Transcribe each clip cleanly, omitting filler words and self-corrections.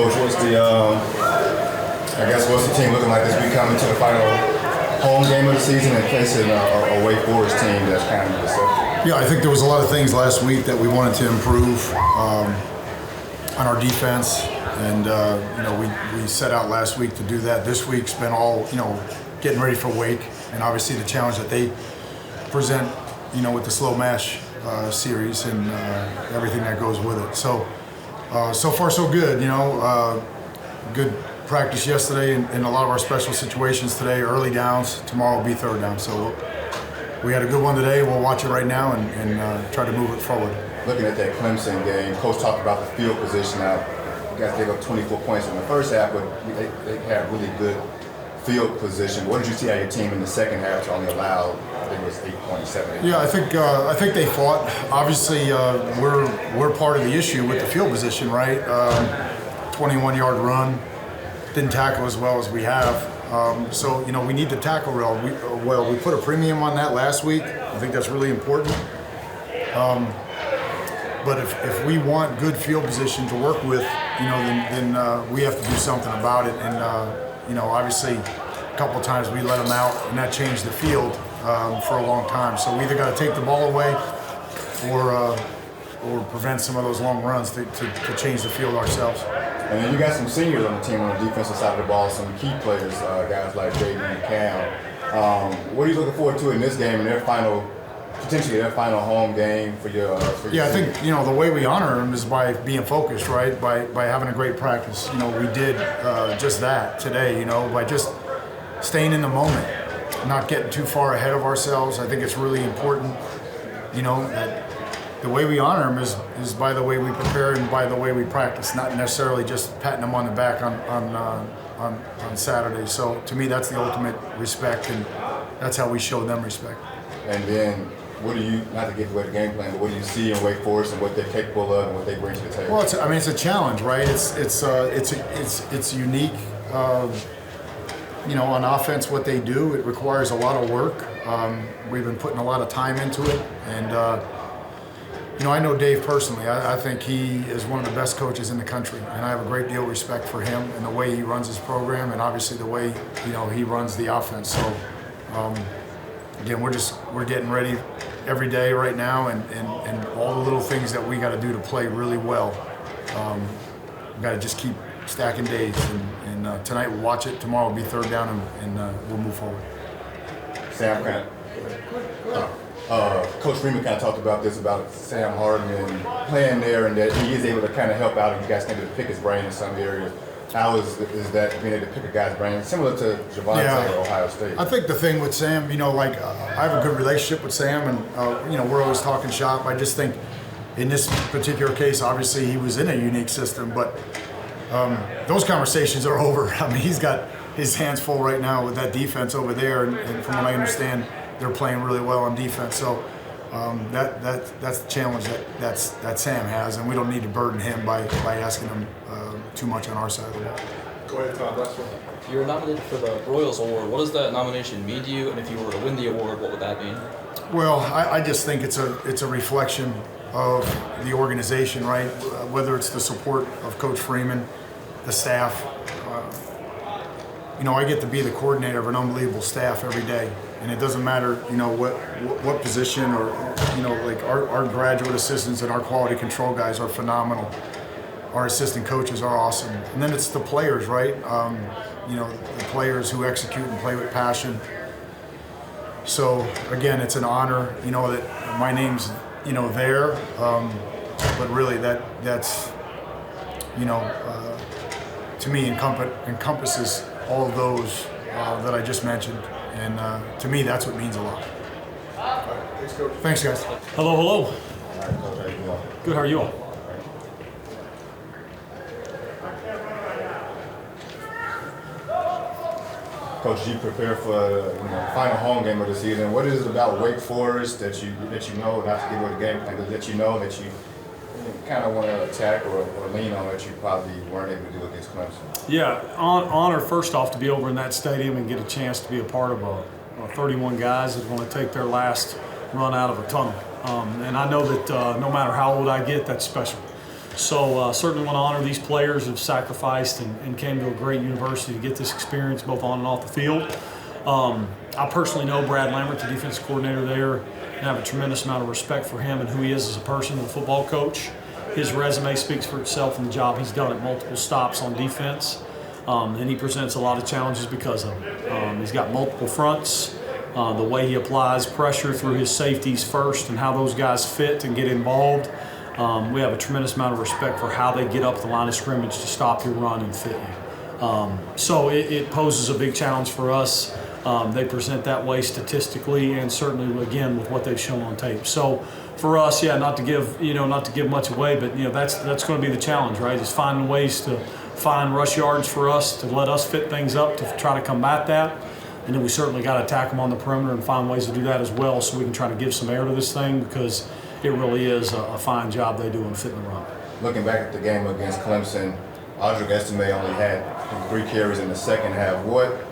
Coach, what's the team looking like this week coming to the final home game of the season and facing a Wake Forest team that's kind of deceptive? Yeah, I think there was a lot of things last week that we wanted to improve on our defense, and we set out last week to do that. This week's been all getting ready for Wake, and obviously the challenge that they present, with the slow mash series and everything that goes with it. So far so good. Good practice yesterday in a lot of our special situations today. Early downs. Tomorrow will be third down. So we had a good one today. We'll watch it right now and try to move it forward. Looking at that Clemson game, Coach talked about the field position. Now, you guys gave up 24 points in the first half, but they had really good field position. What did you see out of your team in the second half to only allow, I think it was 8.7? Yeah, I think they fought. Obviously, we're part of the issue with the field position, right? 21-yard run, didn't tackle as well as we have. So we need to tackle well. We put a premium on that last week. I think that's really important. But if we want good field position to work with, then we have to do something about it. And obviously, a couple of times we let them out, and that changed the field for a long time. So we either got to take the ball away, or prevent some of those long runs to change the field ourselves. And then you got some seniors on the team on the defensive side of the ball, some key players, guys like J.D. and Cam. What are you looking forward to in this game and potentially their final home game for your Yeah, I think the way we honor them is by being focused, right? By having a great practice. We did just that today. By just staying in the moment, not getting too far ahead of ourselves. I think it's really important. That the way we honor them is by the way we prepare and by the way we practice, not necessarily just patting them on the back on Saturday. So to me, that's the ultimate respect, and that's how we show them respect. And then, what do you, not to give away the game plan, but what do you see in Wake Forest and what they're capable of and what they bring to the table? Well, it's a challenge, right? It's unique. On offense, what they do, it requires a lot of work. We've been putting a lot of time into it, and I know Dave personally. I think he is one of the best coaches in the country, and I have a great deal of respect for him and the way he runs his program, and obviously the way he runs the offense. So again, we're getting ready every day right now, and all the little things that we got to do to play really well. We got to just keep stacking days, and tonight we'll watch it. Tomorrow will be third down, and we'll move forward. Sam, Coach Freeman kind of talked about this, about Sam Hart and playing there, and that he is able to kind of help out, and you guys can able to pick his brain in some areas. How is that being able to pick a guy's brain, similar to Javante at Ohio State? I think the thing with Sam, I have a good relationship with Sam, and we're always talking shop. I just think in this particular case, obviously he was in a unique system, but those conversations are over. I mean, he's got his hands full right now with that defense over there, and from what I understand, they're playing really well on defense. So that's the challenge that Sam has, and we don't need to burden him by asking him too much on our side of the ball. Go ahead, Todd. Last one. You're nominated for the Royals Award. What does that nomination mean to you? And if you were to win the award, what would that mean? Well, I just think it's a reflection of the organization, right? Whether it's the support of Coach Freeman, the staff. I get to be the coordinator of an unbelievable staff every day, and it doesn't matter, what position or, like our graduate assistants and our quality control guys are phenomenal. Our assistant coaches are awesome, and then it's the players, right? The players who execute and play with passion. So again, it's an honor, that my name's, there, but really that's, to me encompasses all of those that I just mentioned, and to me that's what means a lot. Thanks, Coach. Thanks, guys. Hello. All right, Coach, how you doing? Good, how are you all? Coach, you prepare for final home game of the season. What is it about Wake Forest that you know, not to give away the game plan, but that you know that you kind of want to attack or lean on that you probably weren't able to do against Clemson? Yeah, honor first off to be over in that stadium and get a chance to be a part of 31 guys that want to take their last run out of a tunnel. And I know that no matter how old I get, that's special. So certainly want to honor these players who have sacrificed and came to a great university to get this experience both on and off the field. I personally know Brad Lambert, the defensive coordinator there, and have a tremendous amount of respect for him and who he is as a person and a football coach. His resume speaks for itself and the job he's done at multiple stops on defense. And he presents a lot of challenges because of it. He's got multiple fronts. The way he applies pressure through his safeties first and how those guys fit and get involved. We have a tremendous amount of respect for how they get up the line of scrimmage to stop your run and fit you. So it poses a big challenge for us. They present that way statistically and certainly again with what they've shown on tape. So for us, not to give much away, but that's going to be the challenge, right? Is finding ways to find rush yards for us to let us fit things up to try to combat that. And then we certainly got to attack them on the perimeter and find ways to do that as well so we can try to give some air to this thing because it really is a fine job they do in fitting the run. Looking back at the game against Clemson, Audric Estimé only had 3 carries in the second half. What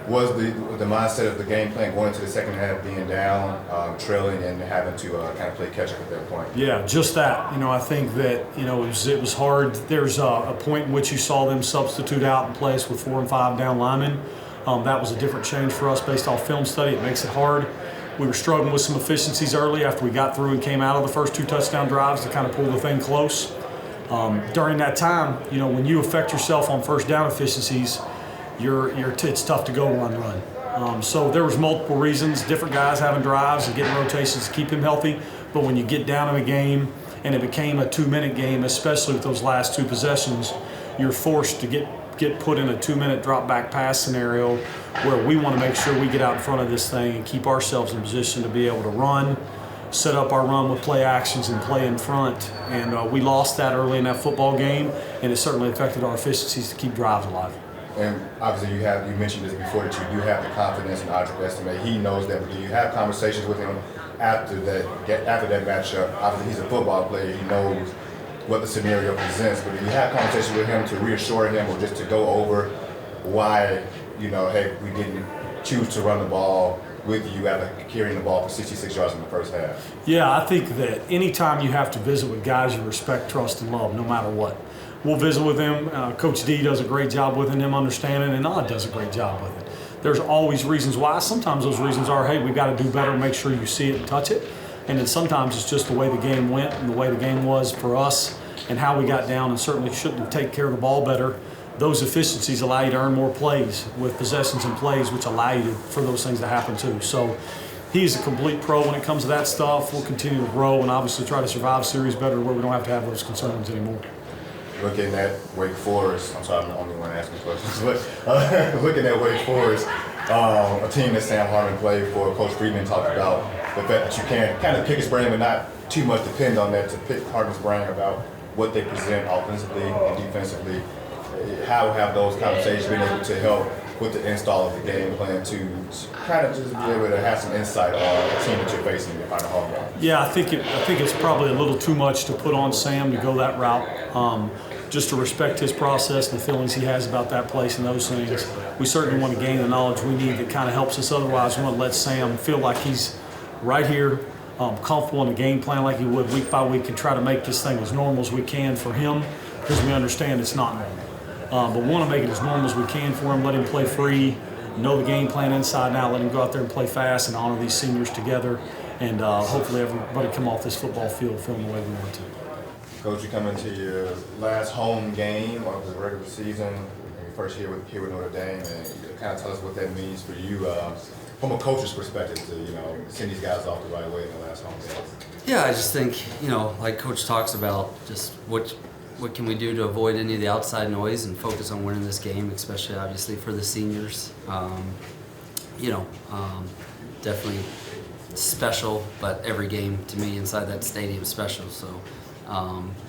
was the mindset of the game plan going into the second half, being down, trailing, and having to kind of play catch-up at that point? Yeah, just that. I think that, it was hard. There's a point in which you saw them substitute out and place with 4 and 5 down linemen. That was a different change for us based off film study. It makes it hard. We were struggling with some efficiencies early after we got through and came out of the first 2 touchdown drives to kind of pull the thing close. During that time, when you affect yourself on first down efficiencies, it's tough to go run. So there was multiple reasons, different guys having drives and getting rotations to keep him healthy. But when you get down in a game and it became a 2-minute game, especially with those last 2 possessions, you're forced to get put in a 2-minute drop back pass scenario where we want to make sure we get out in front of this thing and keep ourselves in position to be able to run, set up our run with play actions and play in front. And we lost that early in that football game, and it certainly affected our efficiencies to keep drives alive. And obviously you mentioned this before, that you do have the confidence in Audric Estimé. He knows that, but do you have conversations with him after that matchup? Obviously he's a football player, he knows what the scenario presents, but do you have conversations with him to reassure him or just to go over why, hey, we didn't choose to run the ball with you after carrying the ball for 66 yards in the first half? Yeah, I think that anytime you have to visit with guys you respect, trust, and love, no matter what, we'll visit with him. Coach D does a great job with him understanding, and Odd does a great job with it. There's always reasons why. Sometimes those reasons are, hey, we got to do better, make sure you see it and touch it. And then sometimes it's just the way the game went and the way the game was for us and how we got down, and certainly shouldn't take care of the ball better. Those efficiencies allow you to earn more plays with possessions and plays, which allow you for those things to happen too. So he's a complete pro when it comes to that stuff. We'll continue to grow and obviously try to survive series better where we don't have to have those concerns anymore. Looking at Wake Forest, I'm sorry, I'm the only one asking questions, but looking at Wake Forest, a team that Sam Hartman played for, Coach Friedman talked about the fact that you can kind of pick his brain but not too much depend on that, to pick Hartman's brain about what they present offensively and defensively. How have those conversations been able to help with the install of the game plan to kind of just be able to have some insight on the team that you're facing in the final home run? Yeah, I think it's probably a little too much to put on Sam to go that route. Just to respect his process and the feelings he has about that place and those things. We certainly want to gain the knowledge we need that kind of helps us. Otherwise, we want to let Sam feel like he's right here, comfortable in the game plan like he would week by week, and try to make this thing as normal as we can for him, because we understand it's not normal. But we want to make it as normal as we can for him, let him play free, know the game plan inside and out, let him go out there and play fast and honor these seniors together, and hopefully everybody come off this football field feeling the way we want to. Coach, you come into your last home game of the regular season, and your first year with Notre Dame, and you kind of tell us what that means for you from a coach's perspective to send these guys off the right way in the last home game. Yeah, I just think like Coach talks about, just what can we do to avoid any of the outside noise and focus on winning this game, especially obviously for the seniors. Definitely special, but every game to me inside that stadium is special. So.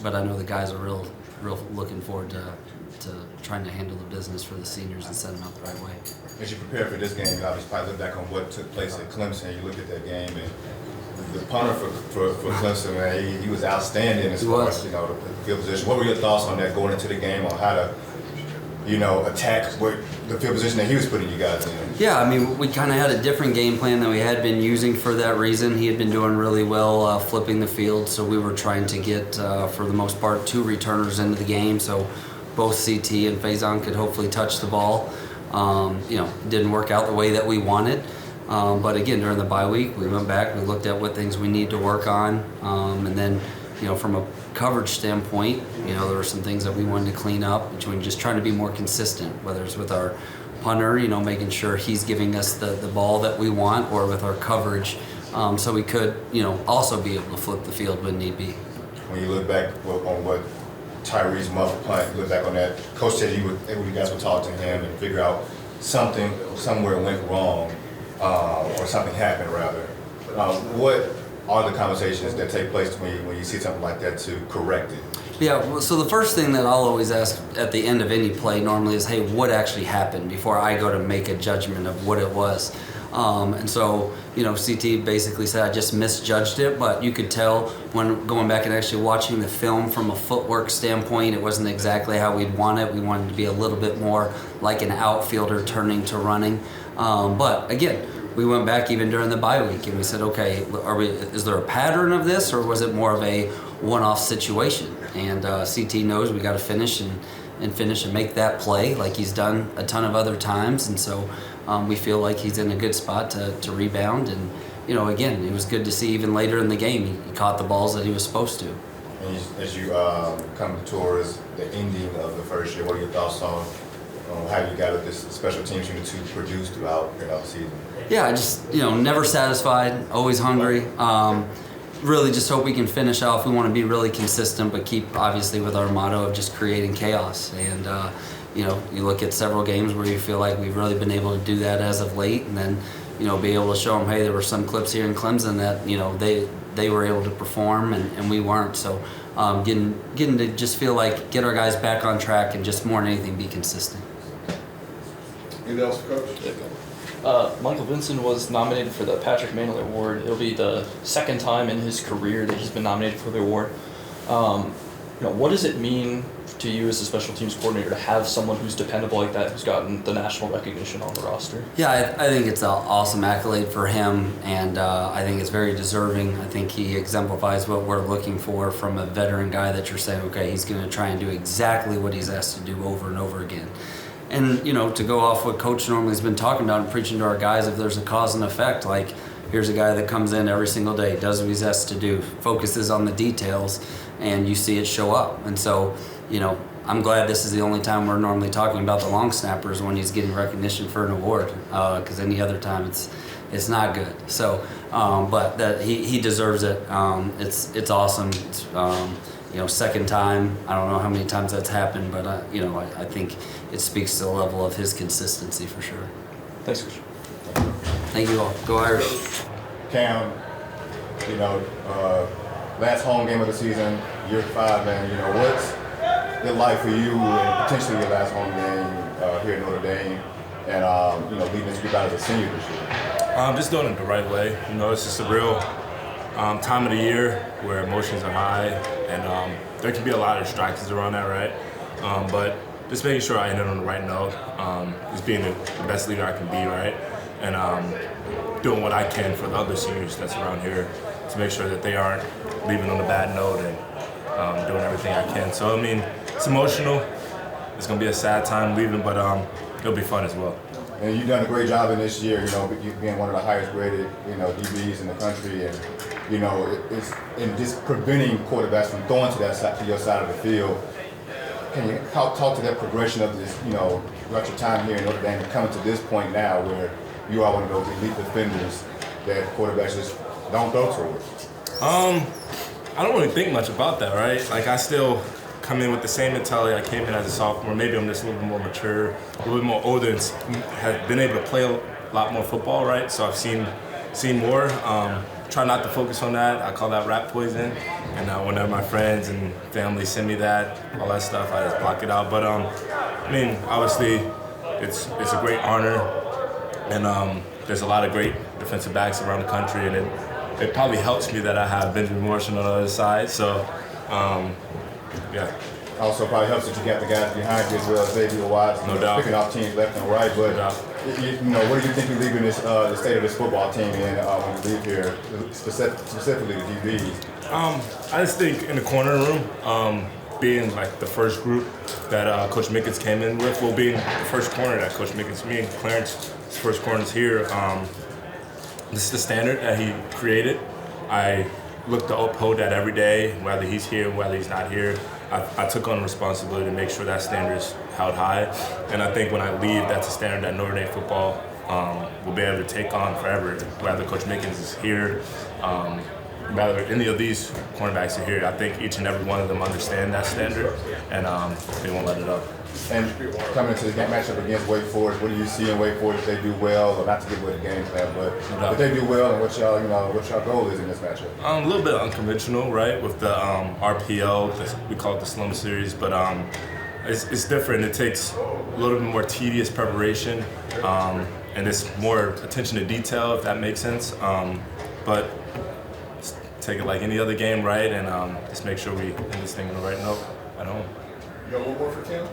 But I know the guys are real looking forward to trying to handle the business for the seniors and set them up the right way. As you prepare for this game, you obviously probably look back on what took place at Clemson. You look at that game, and the punter for Clemson, man, he was outstanding as far as the field position. What were your thoughts on that going into the game, on how to attack what the field position that he was putting you guys in? Yeah, I mean, we kind of had a different game plan than we had been using for that reason. He had been doing really well flipping the field, so we were trying to get, for the most part, 2 returners into the game, so both CT and Faison could hopefully touch the ball. Didn't work out the way that we wanted. But again, during the bye week, we went back, we looked at what things we need to work on, and then, from a coverage standpoint, there were some things that we wanted to clean up, between just trying to be more consistent, whether it's with our punter, making sure he's giving us the ball that we want, or with our coverage, so we could, also be able to flip the field when need be. When you look back on what Tyree's muffed punt, look back on that, Coach said you guys would talk to him and figure out something somewhere went wrong, or something happened rather. What are the conversations that take place when you see something like that to correct it? Yeah, well, so the first thing that I'll always ask at the end of any play normally is, hey, what actually happened, before I go to make a judgment of what it was. And so, CT basically said I just misjudged it, but you could tell when going back and actually watching the film from a footwork standpoint, it wasn't exactly how we'd want it. We wanted to be a little bit more like an outfielder turning to running. But again, we went back even during the bye week and we said, okay, is there a pattern of this, or was it more of a one-off situation? And CT knows we got to finish and make that play like he's done a ton of other times. And so we feel like he's in a good spot to rebound. And, again, it was good to see even later in the game, he caught the balls that he was supposed to. And as you come towards the ending of the first year, what are your thoughts on how you got this special teams unit to produce throughout the season? Yeah, I just, never satisfied, always hungry. Really just hope we can finish off. We want to be really consistent, but keep, obviously, with our motto of just creating chaos. And, you look at several games where you feel like we've really been able to do that as of late, and then, be able to show them, hey, there were some clips here in Clemson that, they were able to perform and we weren't. So getting to just feel like get our guys back on track and just more than anything be consistent. Anything else, Coach? Michael Vincent was nominated for the Patrick Manley Award. It'll be the second time in his career that he's been nominated for the award. What does it mean to you as a special teams coordinator to have someone who's dependable like that, who's gotten the national recognition on the roster? Yeah, I think it's an awesome accolade for him, and I think it's very deserving. I think he exemplifies what we're looking for from a veteran guy that you're saying, okay, he's going to try and do exactly what he's asked to do over and over again. And, to go off what Coach normally has been talking about and preaching to our guys, if there's a cause and effect, like here's a guy that comes in every single day, does what he's asked to do, focuses on the details, and you see it show up. And so, I'm glad this is the only time we're normally talking about the long snappers when he's getting recognition for an award, because any other time it's not good. So, but that he deserves it. It's awesome. It's, second time. I don't know how many times that's happened, but I think it speaks to the level of his consistency for sure. Thanks, Coach. Thank you all. Go Irish. Cam, last home game of the season, year 5, man, what's it like for you and potentially your last home game here at Notre Dame and, leading this group out as a senior this year? Just doing it the right way. It's just a real time of the year where emotions are high and there can be a lot of distractions around that, right? But just making sure I end it on the right note, just being the best leader I can be, right? And doing what I can for the other seniors that's around here to make sure that they aren't leaving on a bad note and doing everything I can. So, it's emotional. It's going to be a sad time leaving, but it'll be fun as well. And you've done a great job in this year, you being one of the highest graded, DBs in the country, and, it's in just preventing quarterbacks from throwing to your side of the field. Can you talk to that progression of this, throughout your time here in Notre Dame, coming to this point now where you are one of those elite defenders that quarterbacks just don't throw towards? I don't really think much about that, right? Like, I still come in with the same mentality I came in as a sophomore. Maybe I'm just a little bit more mature, a little bit more older, and have been able to play a lot more football, right? So I've seen more. Try not to focus on that. I call that rat poison. And whenever my friends and family send me that, all that stuff, I just block it out. But obviously, it's a great honor, and there's a lot of great defensive backs around the country, and it probably helps me that I have Benjamin Morrison on the other side. So, yeah. also probably helps that you got the guys behind you as well as Xavier Watts, No doubt. picking off teams left and right. But what do you think you're leaving the state of this football team in when you leave here, specifically the DBs? I just think in the corner room, being like the first group that Coach Mickens came in with, well, being the first corner that Coach Mickens, me and Clarence's first corners here. This is the standard that he created. I look to uphold that every day, whether he's here, whether he's not here. I took on the responsibility to make sure that standard is held high. And I think when I leave, that's a standard that Notre Dame football will be able to take on forever, whether Coach Mickens is here, whether any of these cornerbacks are here. I think each and every one of them understand that standard, and they won't let it up. And coming into the game matchup against Wake Forest, what do you see in Wake Forest if they do well, or not to give away the game plan, but if they do well, and what y'all goal is in this matchup? A little bit unconventional, right? With the RPO, we call it the Slum Series, but it's different. It takes a little bit more tedious preparation, and it's more attention to detail, if that makes sense. But take it like any other game, right? And just make sure we end this thing on the right note at home. You got one more for Tim?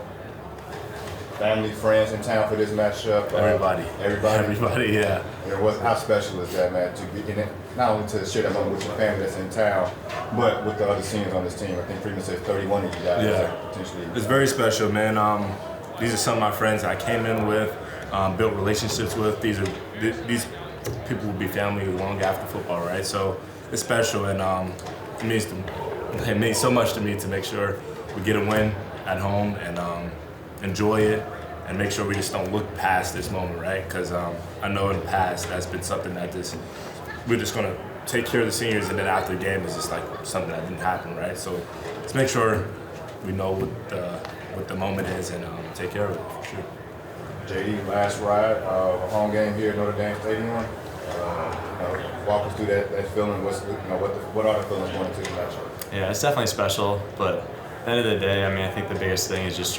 Family, friends in town for this matchup. Everybody, yeah. How special is that, man, to be in it, not only to share that moment with your family that's in town, but with the other seniors on this team? I think Freeman said 31 of you guys. Yeah, potentially. It's very special, man. These are some of my friends I came in with, built relationships with. These people will be family long after football, right? So it's special, and it means so much to me to make sure we get a win at home and enjoy it, and make sure we just don't look past this moment, right? Because I know in the past that's been something that we're just gonna take care of the seniors, and then after the game it's just like something that didn't happen, right? So let's make sure we know what the moment is and take care of it for sure. JD, last ride, a home game here at Notre Dame Stadium. Walk us through that feeling. What are the feelings going into the matchup? Yeah, it's definitely special, but at the end of the day, I think the biggest thing is just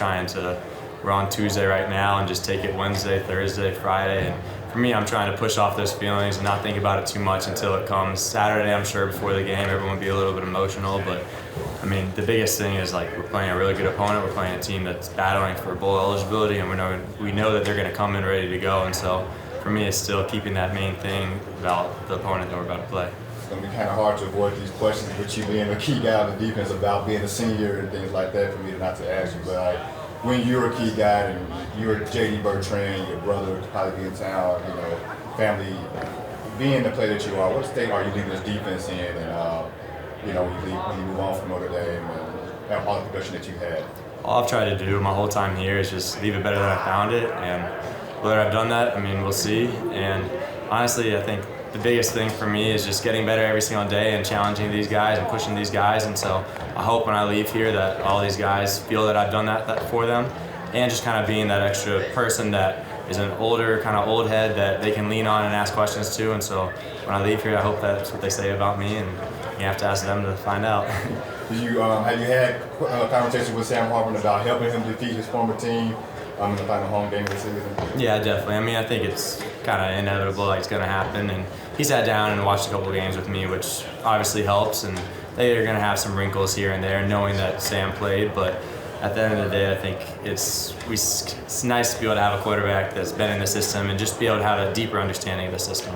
we're on Tuesday right now, and just take it Wednesday, Thursday, Friday. And for me, I'm trying to push off those feelings and not think about it too much until it comes. Saturday, I'm sure before the game, everyone will be a little bit emotional, but the biggest thing is we're playing a really good opponent. We're playing a team that's battling for bowl eligibility, and we know that they're going to come in ready to go. And so for me, it's still keeping that main thing about the opponent that we're about to play. It's going to be kind of hard to avoid these questions with you being a key guy on the defense about being a senior and things like that for me not to ask you. But when you're a key guy and you're J.D. Bertrand, your brother would probably be in town, family, being the player that you are, what state are you leaving this defense in? And when you move on from Notre Dame and all the production that you had. All I've tried to do my whole time here is just leave it better than I found it, and whether I've done that, we'll see. And honestly, I think the biggest thing for me is just getting better every single day and challenging these guys and pushing these guys. And so I hope when I leave here that all these guys feel that I've done that for them, and just kind of being that extra person that is an older, kind of old head that they can lean on and ask questions to. And so when I leave here, I hope that's what they say about me, and you have to ask them to find out. Have you had a conversation with Sam Hartman about helping him defeat his former team in the final home game of the season? Yeah, definitely. I think it's kind of inevitable, it's going to happen. And he sat down and watched a couple of games with me, which obviously helps. And they're going to have some wrinkles here and there, knowing that Sam played. But at the end of the day, I think it's nice to be able to have a quarterback that's been in the system and just be able to have a deeper understanding of the system.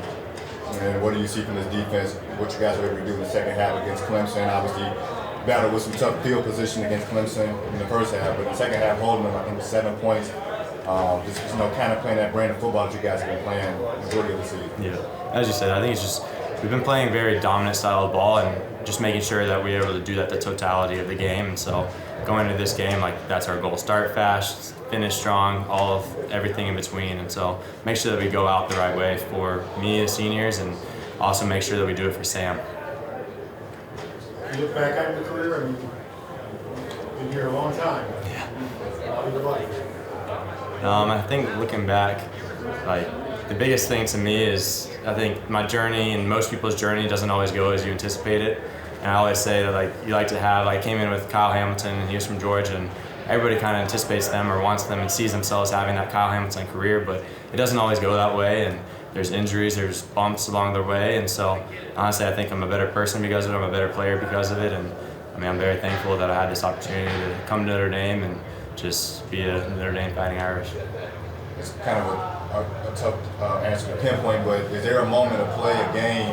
And what do you see from this defense, what you guys were able to do in the second half against Clemson? Obviously, battled with some tough field position against Clemson in the first half, but in the second half, holding them, I think, with 7 points. Just kind of playing that brand of football that you guys have been playing the majority of the season. Yeah, as you said, I think it's just we've been playing a very dominant style of ball and just making sure that we're able to do that the totality of the game. And so going into this game, that's our goal: start fast, finish strong, all of everything in between. And so make sure that we go out the right way for me, the seniors, and also make sure that we do it for Sam. You look back on your career, you've been here a long time. Yeah. How was your life? I think looking back, the biggest thing to me is I think my journey and most people's journey doesn't always go as you anticipate it. And I always say that you like to have, I came in with Kyle Hamilton and he was from Georgia, and everybody kind of anticipates them or wants them and sees themselves having that Kyle Hamilton career, but it doesn't always go that way. And there's injuries, there's bumps along the way. And so honestly, I think I'm a better person because of it. I'm a better player because of it. And mean, I'm very thankful that I had this opportunity to come to Notre Dame and just be a Notre Dame Fighting Irish. It's kind of a tough answer to pinpoint, but is there a moment to play a game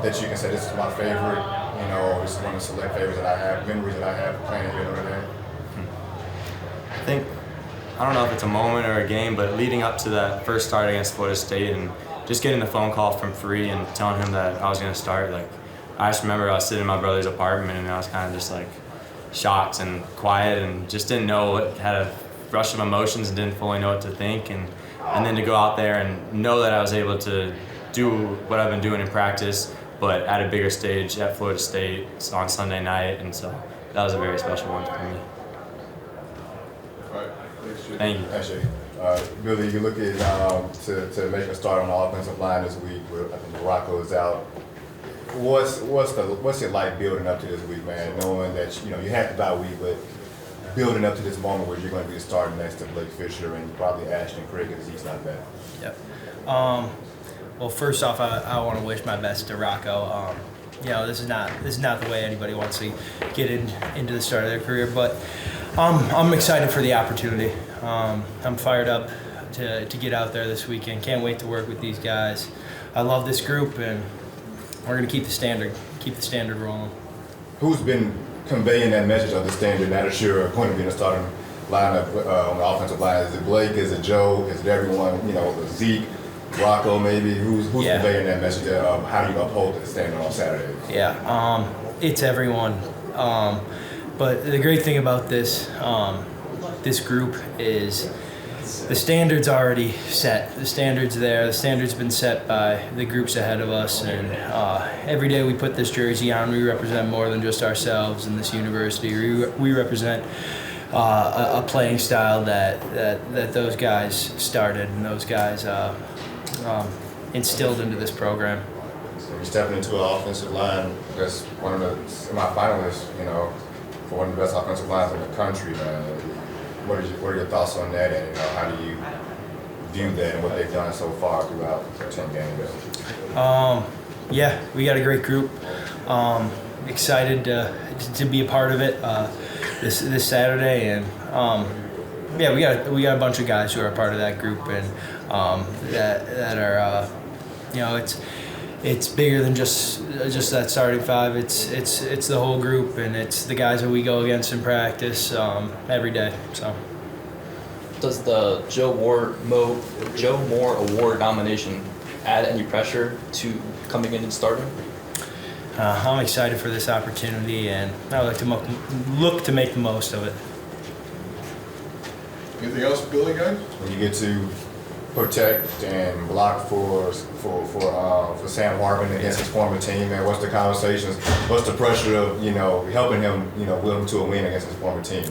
that you can say, this is my favorite, you know, this is one of the select favorites that I have, memories that I have playing here at Notre Dame? I think, I don't know if it's a moment or a game, but leading up to that first start against Florida State and just getting the phone call from Free and telling him that I was going to start, like, I just remember I was sitting in my brother's apartment and I was kind of just like shocked and quiet and just didn't know what, had a rush of emotions and didn't fully know what to think. And then to go out there and know that I was able to do what I've been doing in practice, but at a bigger stage at Florida State on Sunday night. And so that was a very special one for me. All right. Thanks, Jay. Thank you. Thanks, Jay. Billy, you look at to make a start on the offensive line this week. I think Rocco is out. What's it like building up to this week, man? Knowing that you have to bye week, but building up to this moment where you're going to be starting next to Blake Fisher and probably Ashton Cricket because he's not back. Yep. Well, first off, I want to wish my best to Rocco. This is not the way anybody wants to get into the start of their career, but I'm excited for the opportunity. I'm fired up to get out there this weekend. Can't wait to work with these guys. I love this group, and we're going to keep the standard rolling. Who's been conveying that message of the standard now that you're going to be in the starting lineup on the offensive line? Is it Blake? Is it Joe? Is it everyone? Zeke, Rocco, maybe? Who's conveying that message of how you uphold the standard on Saturday? Yeah, it's everyone. But the great thing about this group is the standard's already set. The standard's there. The standard's been set by the groups ahead of us, and every day we put this jersey on, we represent more than just ourselves in this university. We represent a playing style that those guys started and those guys instilled into this program. So you're stepping into an offensive line that's one of the semifinalists, for one of the best offensive lines in the country, man. What are your thoughts on that, and how do you view that and what they've done so far throughout 10 games? Yeah, we got a great group. Excited to be a part of it this Saturday, and we got a bunch of guys who are a part of that group, and that are it's bigger than just that starting five. It's the whole group, and it's the guys that we go against in practice every day. So, does the Joe Moore Award nomination add any pressure to coming in and starting? I'm excited for this opportunity, and I would like to look to make the most of it. Anything else, Billy, guys? When you get to protect and block for Sam Harvin against his former team, man, what's the conversations? What's the pressure of helping him will him to a win against his former team?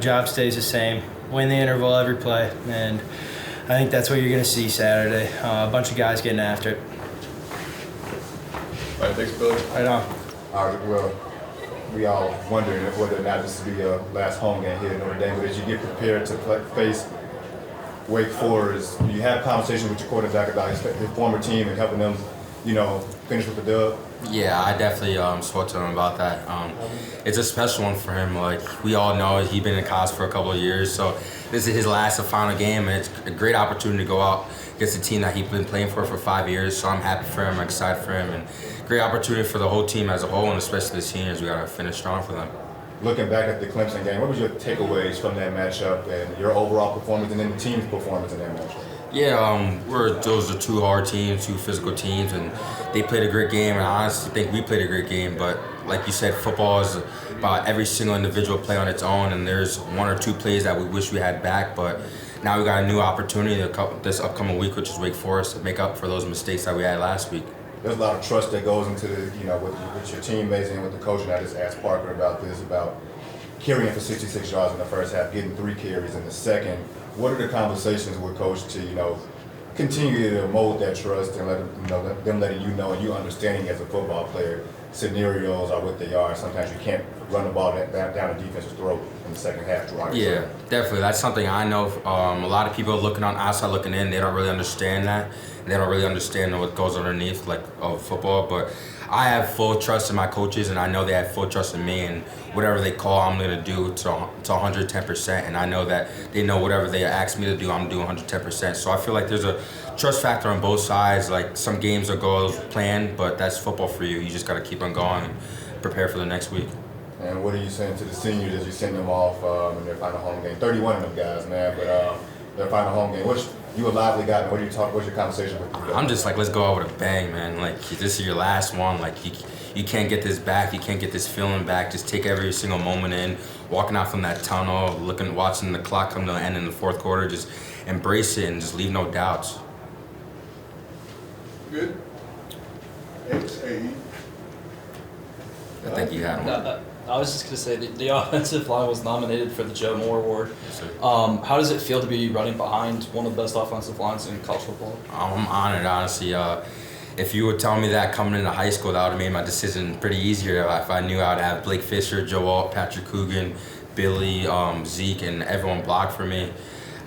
Job stays the same. Win the interval every play, and I think that's what you're going to see Saturday. A bunch of guys getting after it. All right, thanks, Billy. Right on. All right, well, we all wondering whether or not this will be your last home game here at Notre Dame, but as you get prepared to face Wake Forest, you have conversations with your quarterback about his former team and helping them, finish with the dub? Yeah, I definitely spoke to him about that. It's a special one for him. Like, we all know he's been in college for a couple of years, so this is his last and final game, and it's a great opportunity to go out against a team that he's been playing for 5 years. So I'm happy for him, I'm excited for him, and great opportunity for the whole team as a whole, and especially the seniors. We got to finish strong for them. Looking back at the Clemson game, what was your takeaways from that matchup and your overall performance and then the team's performance in that matchup? Yeah, those are two hard teams, two physical teams, and they played a great game, and I honestly think we played a great game. But like you said, football is about every single individual play on its own, and there's one or two plays that we wish we had back, but now we got a new opportunity this upcoming week, which is Wake Forest, to make up for those mistakes that we had last week. There's a lot of trust that goes into with your teammates and with the coach. And I just asked Parker about carrying for 66 yards in the first half, getting 3 carries in the second. What are the conversations with coach to continue to mold that trust and let them letting and you understanding as a football player scenarios are what they are. Sometimes you can't run the ball down the defense's throat in the second half. Yeah, definitely. That's something I know. A lot of people looking on outside looking in, they don't really understand that. They don't really understand what goes underneath of football. But I have full trust in my coaches, and I know they have full trust in me, and whatever they call, I'm going to do to 110%, and I know that they know whatever they ask me to do, I'm doing 110%. So I feel like there's a trust factor on both sides. Like, some games will go as planned, but that's football for you. You just got to keep on going and prepare for the next week. And what are you saying to the seniors as you send them off in their final home game? 31 of them guys, man, but their final home game. You a lively guy, man. What's your conversation with you? I'm just like, let's go out with a bang, man. Like, this is your last one. Like, you can't get this back. You can't get this feeling back. Just take every single moment in. Walking out from that tunnel, watching the clock come to an end in the fourth quarter. Just embrace it and just leave no doubts. Good. XAE. I think you had one. I was just going to say the offensive line was nominated for the Joe Moore Award. Yes, sir. How does it feel to be running behind one of the best offensive lines in college football? I'm honored, honestly. If you would tell me that coming into high school, that would have made my decision pretty easier. If I knew I would have Blake Fisher, Joe Alt, Patrick Coogan, Billy, Zeke, and everyone blocked for me,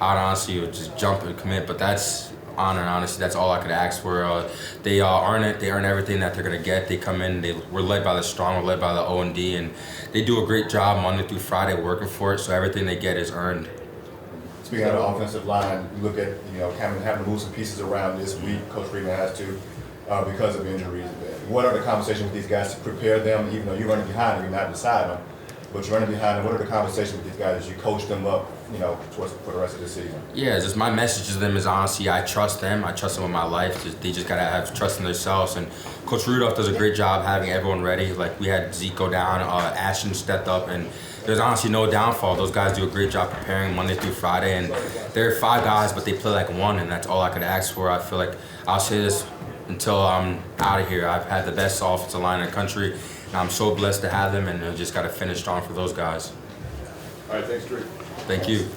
I would honestly would just jump and commit. But that's honor, honestly. That's all I could ask for. They earn it. They earn everything that they're going to get. They come in. We're led by the strong. We're led by the O&D. And they do a great job Monday through Friday working for it. So everything they get is earned. Speaking of the offensive line, you look at, having to move some pieces around this week. Coach Freeman has to because of injuries. What are the conversations with these guys to prepare them, even though you're running behind them, you're not beside them, but you're running behind them? What are the conversations with these guys as you coach them up, for the rest of the season? Yeah, just my message to them is honestly, I trust them. I trust them with my life. They just got to have trust in themselves. And Coach Rudolph does a great job having everyone ready. Like, we had Zeke go down, Ashton stepped up, and there's honestly no downfall. Those guys do a great job preparing Monday through Friday. And there are 5 guys, but they play like one, and that's all I could ask for. I feel like I'll say this until I'm out of here. I've had the best offensive line in the country, and I'm so blessed to have them, and I just got to finish strong for those guys. All right, thanks, Drew. Thank you.